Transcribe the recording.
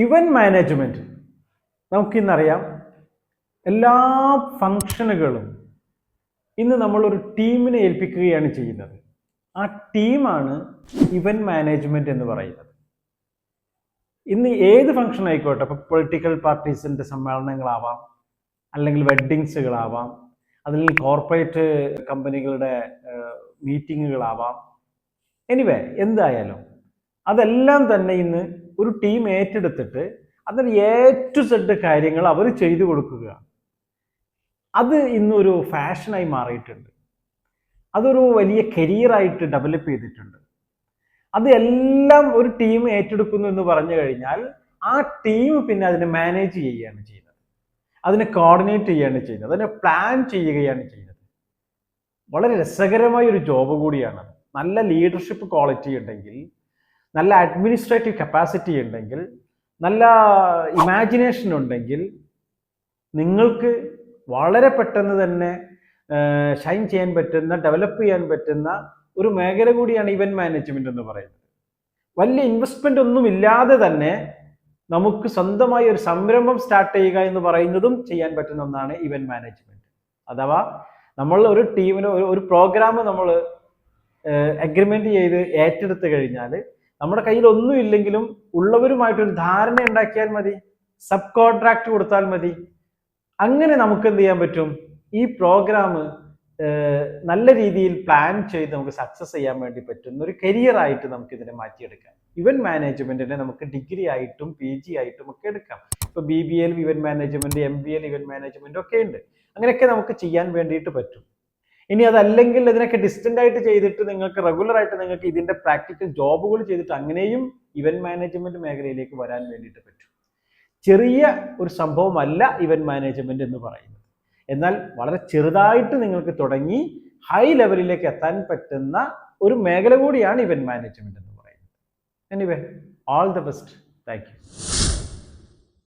Event management നമുക്കിന്നറിയാം. എല്ലാ ഫങ്ഷനുകളും ഇന്ന് നമ്മളൊരു ടീമിനെ ഏൽപ്പിക്കുകയാണ് ചെയ്യുന്നത്. ആ ടീമാണ് ഇവന്റ് മാനേജ്മെന്റ് എന്ന് പറയുന്നത്. ഇന്ന് ഏത് ഫംഗ്ഷൻ ആയിക്കോട്ടെ, ഇപ്പോൾ പൊളിറ്റിക്കൽ പാർട്ടീസിന്റെ സമ്മേളനങ്ങളാവാം, അല്ലെങ്കിൽ വെഡ്ഡിങ്സുകളാവാം, അതിൽ കോർപ്പറേറ്റ് കമ്പനികളുടെ മീറ്റിങ്ങുകളാവാം, എനിവേ എന്തായാലും അതെല്ലാം തന്നെ ഇന്ന് ഒരു ടീം ഏറ്റെടുത്തിട്ട് അതിന് A to Z കാര്യങ്ങൾ അവർ ചെയ്തു കൊടുക്കുക. അത് ഇന്നൊരു ഫാഷനായി മാറിയിട്ടുണ്ട്. അതൊരു വലിയ കരിയറായിട്ട് ഡെവലപ്പ് ചെയ്തിട്ടുണ്ട്. അത് എല്ലാം ഒരു ടീം ഏറ്റെടുക്കുന്നു എന്ന് പറഞ്ഞു കഴിഞ്ഞാൽ ആ ടീം പിന്നെ അതിനെ മാനേജ് ചെയ്യുകയാണ് ചെയ്യുന്നത്, അതിനെ കോർഡിനേറ്റ് ചെയ്യുകയാണ് ചെയ്യുന്നത്, അതിനെ പ്ലാൻ ചെയ്യുകയാണ് ചെയ്യുന്നത്. വളരെ രസകരമായ ഒരു ജോബ് കൂടിയാണ്. നല്ല ലീഡർഷിപ്പ് ക്വാളിറ്റി ഉണ്ടെങ്കിൽ, നല്ല അഡ്മിനിസ്ട്രേറ്റീവ് കപ്പാസിറ്റി ഉണ്ടെങ്കിൽ, നല്ല ഇമാജിനേഷൻ ഉണ്ടെങ്കിൽ നിങ്ങൾക്ക് വളരെ പെട്ടെന്ന് തന്നെ ഷൈൻ ചെയ്യാൻ പറ്റുന്ന, ഡെവലപ്പ് ചെയ്യാൻ പറ്റുന്ന ഒരു മേഖല കൂടിയാണ് ഇവന്റ് മാനേജ്മെന്റ് എന്ന് പറയുന്നത്. വലിയ ഇൻവെസ്റ്റ്മെന്റ് ഒന്നും ഇല്ലാതെ തന്നെ നമുക്ക് സ്വന്തമായി ഒരു സംരംഭം സ്റ്റാർട്ട് ചെയ്യുക എന്ന് പറയുന്നതും ചെയ്യാൻ പറ്റുന്ന ഒന്നാണ് ഇവന്റ് മാനേജ്മെന്റ്. അഥവാ നമ്മൾ ഒരു ടീമിന് ഒരു പ്രോഗ്രാം നമ്മൾ അഗ്രിമെന്റ് ചെയ്ത് ഏറ്റെടുത്ത് കഴിഞ്ഞാൽ നമ്മുടെ കയ്യിൽ ഒന്നും ഇല്ലെങ്കിലും ഉള്ളവരുമായിട്ടൊരു ധാരണ ഉണ്ടാക്കിയാൽ മതി, സബ് കോൺട്രാക്ട് കൊടുത്താൽ മതി. അങ്ങനെ നമുക്ക് എന്ത് ചെയ്യാൻ പറ്റും? ഈ പ്രോഗ്രാം നല്ല രീതിയിൽ പ്ലാൻ ചെയ്ത് നമുക്ക് സക്സസ് ചെയ്യാൻ വേണ്ടി പറ്റുന്ന ഒരു കരിയർ ആയിട്ട് നമുക്ക് ഇതിനെ മാറ്റിയെടുക്കാം. ഇവന്റ് മാനേജ്മെന്റിനെ നമുക്ക് ഡിഗ്രി ആയിട്ടും PG ആയിട്ടും ഒക്കെ എടുക്കാം. ഇപ്പൊ BBA event management, MBA event management ഒക്കെ ഉണ്ട്. അങ്ങനെയൊക്കെ നമുക്ക് ചെയ്യാൻ വേണ്ടിയിട്ട് പറ്റും. ഇനി അതല്ലെങ്കിൽ ഇതിനൊക്കെ ഡിസ്റ്റന്റ് ആയിട്ട് ചെയ്തിട്ട് നിങ്ങൾക്ക് റെഗുലർ ആയിട്ട് നിങ്ങൾക്ക് ഇതിന്റെ പ്രാക്ടിക്കൽ ജോബുകൾ ചെയ്തിട്ട് അങ്ങനെയും ഇവന്റ് മാനേജ്മെന്റ് മേഖലയിലേക്ക് വരാൻ വേണ്ടിയിട്ട് പറ്റും. ചെറിയ ഒരു സംഭവമല്ല ഇവന്റ് മാനേജ്മെന്റ് എന്ന് പറയുന്നത്. എന്നാൽ വളരെ ചെറുതായിട്ട് നിങ്ങൾക്ക് തുടങ്ങി ഹൈ ലെവലിലേക്ക് എത്താൻ പറ്റുന്ന ഒരു മേഖല കൂടിയാണ് ഇവന്റ് മാനേജ്മെന്റ് എന്ന് പറയുന്നത്. Anyway, all the best. Thank you.